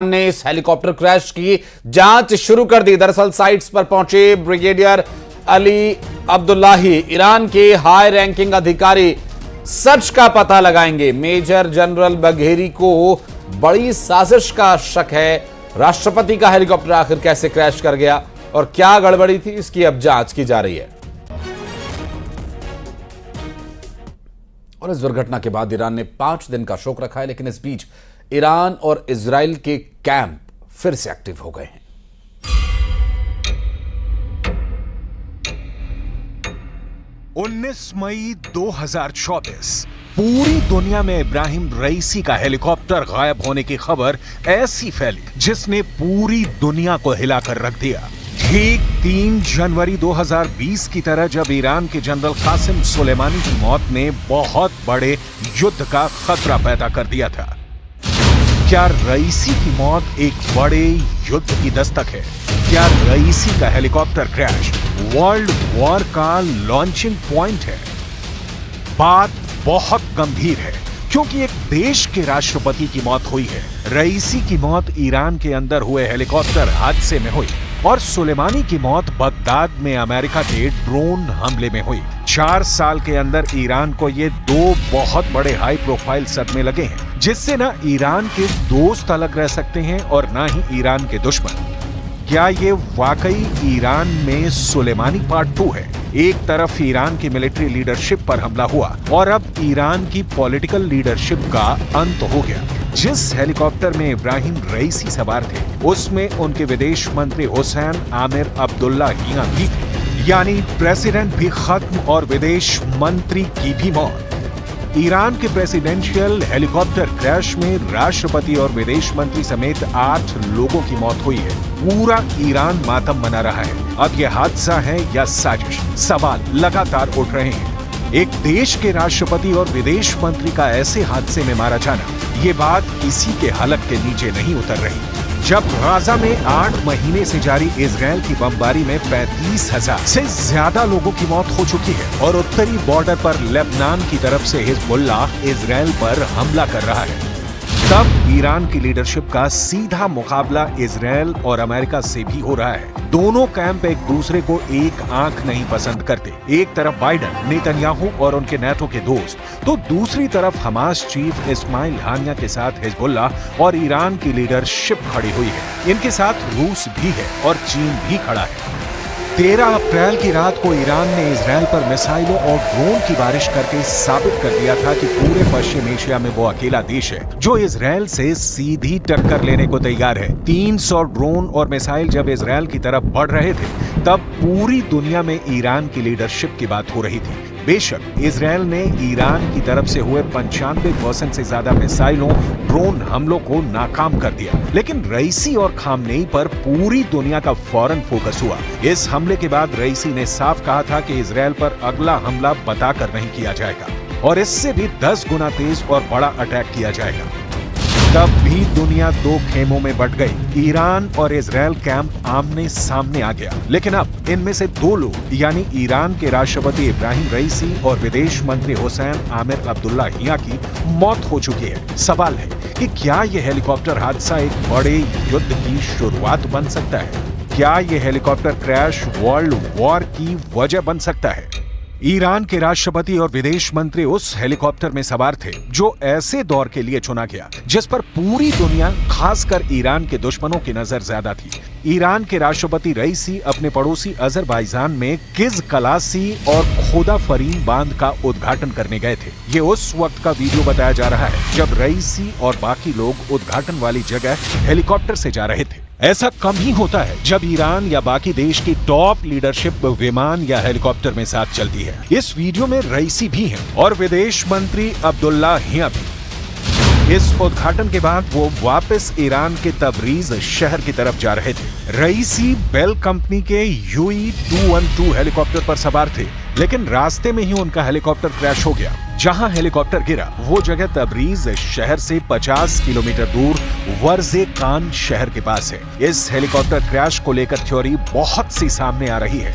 ने इस helicopter crash की जांच शुरू कर दी। दरअसल साइट्स पर पहुंचे ब्रिगेडियर अली अब्दुल्लाही ईरान के हाई रैंकिंग अधिकारी सच का पता लगाएंगे। मेजर जनरल बघेरी को बड़ी साजिश का शक है। राष्ट्रपति का हेलीकॉप्टर आखिर कैसे क्रैश कर गया और क्या गड़बड़ी थी, इसकी अब जांच की जा रही है। और इस दुर्घटना के बाद ईरान ने 5 दिन का शोक रखा है, लेकिन इस बीच ईरान और इजराइल के कैंप फिर से एक्टिव हो गए हैं। 19 मई 2024 पूरी दुनिया में इब्राहिम रईसी का हेलीकॉप्टर गायब होने की खबर ऐसी फैली जिसने पूरी दुनिया को हिलाकर रख दिया। ठीक 3 जनवरी 2020 की तरह जब ईरान के जनरल कासिम सुलेमानी की मौत ने बहुत बड़े युद्ध का खतरा पैदा कर दिया था। क्या रईसी की मौत एक बड़े युद्ध की दस्तक है? क्या रईसी का हेलीकॉप्टर क्रैश वर्ल्ड वॉर का लॉन्चिंग पॉइंट है? बात बहुत गंभीर है क्योंकि एक देश के राष्ट्रपति की मौत हुई है। रईसी की मौत ईरान के अंदर हुए हेलीकॉप्टर हादसे में हुई और सुलेमानी की मौत बगदाद में अमेरिका के ड्रोन हमले में हुई। 4 साल के अंदर ईरान को ये 2 बहुत बड़े हाई प्रोफाइल सदमे लगे हैं, जिससे ना ईरान के दोस्त अलग रह सकते हैं और ना ही ईरान के दुश्मन। क्या ये वाकई ईरान में सुलेमानी पार्ट 2 है? एक तरफ ईरान की मिलिट्री लीडरशिप पर हमला हुआ और अब ईरान की पॉलिटिकल लीडरशिप का अंत हो गया। जिस हेलीकॉप्टर में इब्राहिम रईसी सवार थे, उसमें उनके विदेश मंत्री हुसैन आमिर अब्दुल्लाहियां भी थे, यानी प्रेसिडेंट भी खत्म और विदेश मंत्री की भी मौत। ईरान के प्रेसिडेंशियल हेलीकॉप्टर क्रैश में राष्ट्रपति और विदेश मंत्री समेत 8 लोगों की मौत हुई है। पूरा ईरान मातम मना रहा है। अब यह हादसा है या साजिश? सवाल लगातार उठ रहे हैं। एक देश के राष्ट्रपति और विदेश मंत्री का ऐसे हादसे में मारा जाना, ये बात किसी के हलक के नीचे नहीं उतर रही। जब गाजा में 8 महीने से जारी इजराइल की बमबारी में 35,000 से ज्यादा लोगों की मौत हो चुकी है और उत्तरी बॉर्डर पर लेबनान की तरफ से हिजबुल्लाह इजराइल पर हमला कर रहा है, तब ईरान की लीडरशिप का सीधा मुकाबला इजराइल और अमेरिका से भी हो रहा है। दोनों कैंप एक दूसरे को एक आंख नहीं पसंद करते। एक तरफ बाइडन, नेतन्याहू और उनके नेटो के दोस्त, तो दूसरी तरफ हमास चीफ इस्माइल हानिया के साथ हिजबुल्लाह और ईरान की लीडरशिप खड़ी हुई है। इनके साथ रूस भी है और चीन भी खड़ा है। 13 अप्रैल की रात को ईरान ने इजराइल पर मिसाइलों और ड्रोन की बारिश करके साबित कर दिया था कि पूरे पश्चिम एशिया में वो अकेला देश है जो इजराइल से सीधी टक्कर लेने को तैयार है। 300 ड्रोन और मिसाइल जब इजराइल की तरफ बढ़ रहे थे, तब पूरी दुनिया में ईरान की लीडरशिप की बात हो रही थी। बेशक इजराइल ने ईरान की तरफ से हुए 95% से ज्यादा मिसाइलों, ड्रोन हमलों को नाकाम कर दिया, लेकिन रईसी और खामनेई पर पूरी दुनिया का फौरन फोकस हुआ। इस हमले के बाद रईसी ने साफ कहा था कि इजराइल पर अगला हमला बताकर नहीं किया जाएगा और इससे भी 10 गुना तेज और बड़ा अटैक किया जाएगा। तब भी दुनिया 2 खेमों में बंट गई। ईरान और इजराइल कैंप आमने सामने आ गया, लेकिन अब इनमें से 2 लोग, यानी ईरान के राष्ट्रपति इब्राहिम रईसी और विदेश मंत्री हुसैन आमिर अब्दुल्लाहियां की मौत हो चुकी है। सवाल है कि क्या यह हेलीकॉप्टर हादसा एक बड़े युद्ध की शुरुआत बन सकता है? क्या यह हेलीकॉप्टर क्रैश वर्ल्ड वॉर की वजह बन सकता है? ईरान के राष्ट्रपति और विदेश मंत्री उस हेलीकॉप्टर में सवार थे जो ऐसे दौर के लिए चुना गया जिस पर पूरी दुनिया, खासकर ईरान के दुश्मनों की नजर ज्यादा थी। ईरान के राष्ट्रपति रईसी अपने पड़ोसी अजरबैजान में किज कलासी और खोदा फरीन बांध का उद्घाटन करने गए थे। ये उस वक्त का वीडियो बताया जा रहा है जब रईसी और बाकी लोग उद्घाटन वाली जगह हेलीकॉप्टर से जा रहे थे। ऐसा कम ही होता है जब ईरान या बाकी देश की टॉप लीडरशिप विमान या हेलीकॉप्टर में साथ चलती है। इस वीडियो में रईसी भी हैं और विदेश मंत्री अब्दुल्लाहियां भी। इस उद्घाटन के बाद वो वापस ईरान के तबरीज शहर की तरफ जा रहे थे। रईसी बेल कंपनी के UE-212 हेलीकॉप्टर पर सवार थे, लेकिन रास्ते में ही उनका हेलीकॉप्टर क्रैश हो गया। जहां हेलीकॉप्टर गिरा वो जगह तबरीज शहर से 50 किलोमीटर दूर वर्जे कान शहर के पास है। इस हेलीकॉप्टर क्रैश को लेकर थ्योरी बहुत सी सामने आ रही है।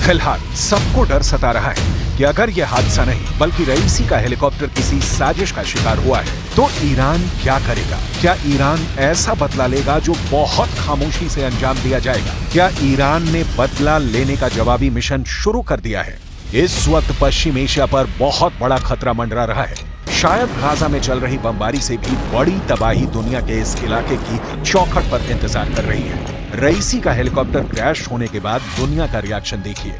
फिलहाल सबको डर सता रहा है कि अगर ये हादसा नहीं बल्कि रईसी का हेलीकॉप्टर किसी साजिश का शिकार हुआ है तो ईरान क्या करेगा। क्या ईरान ऐसा बदला लेगा जो बहुत खामोशी से अंजाम दिया जाएगा। क्या ईरान ने बदला लेने का जवाबी मिशन शुरू कर दिया है। इस वक्त पश्चिम एशिया पर बहुत बड़ा खतरा मंडरा रहा है। शायद गाजा में चल रही बमबारी से भी बड़ी तबाही दुनिया के इस इलाके की चौखट पर इंतजार कर रही है। रईसी का हेलीकॉप्टर क्रैश होने के बाद दुनिया का रिएक्शन देखिए।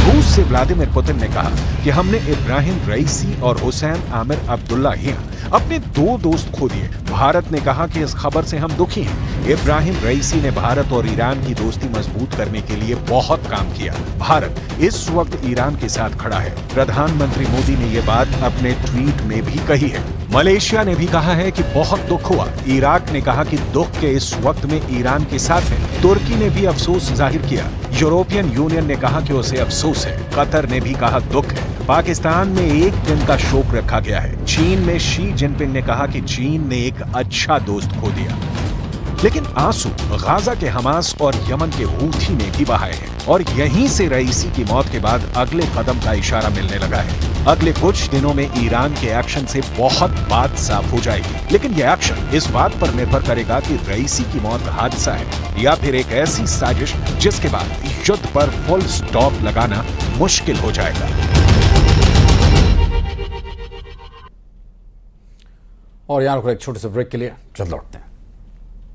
रूस से व्लादिमीर पुतिन ने कहा कि हमने इब्राहिम रईसी और हुसैन आमिर अब्दुल्लाहियां अपने 2 दोस्त खो दिए। भारत ने कहा कि इस खबर से हम दुखी हैं। इब्राहिम रईसी ने भारत और ईरान की दोस्ती मजबूत करने के लिए बहुत काम किया। भारत इस वक्त ईरान के साथ खड़ा है। प्रधानमंत्री मोदी ने ये बात अपने ट्वीट में भी कही है। मलेशिया ने भी कहा है कि बहुत दुख हुआ। इराक ने कहा कि दुख के इस वक्त में ईरान के साथ है। तुर्की ने भी अफसोस जाहिर किया। यूरोपियन यूनियन ने कहा कि उसे अफसोस है। कतर ने भी कहा दुख है। पाकिस्तान में 1 दिन का शोक रखा गया है। चीन में शी जिनपिंग ने कहा कि चीन ने एक अच्छा दोस्त खो दिया। लेकिन आंसू गाजा के हमास और यमन के हूथी ने भी बहाए हैं और यहीं से रईसी की मौत के बाद अगले कदम का इशारा मिलने लगा है। अगले कुछ दिनों में ईरान के एक्शन से बहुत बात साफ हो जाएगी। लेकिन यह एक्शन इस बात पर निर्भर करेगा कि रईसी की मौत हादसा है या फिर एक ऐसी साजिश जिसके बाद युद्ध पर फुल स्टॉप लगाना मुश्किल हो जाएगा। और यहाँ रुको एक छोटे से ब्रेक के लिए, जल्द लौटते हैं।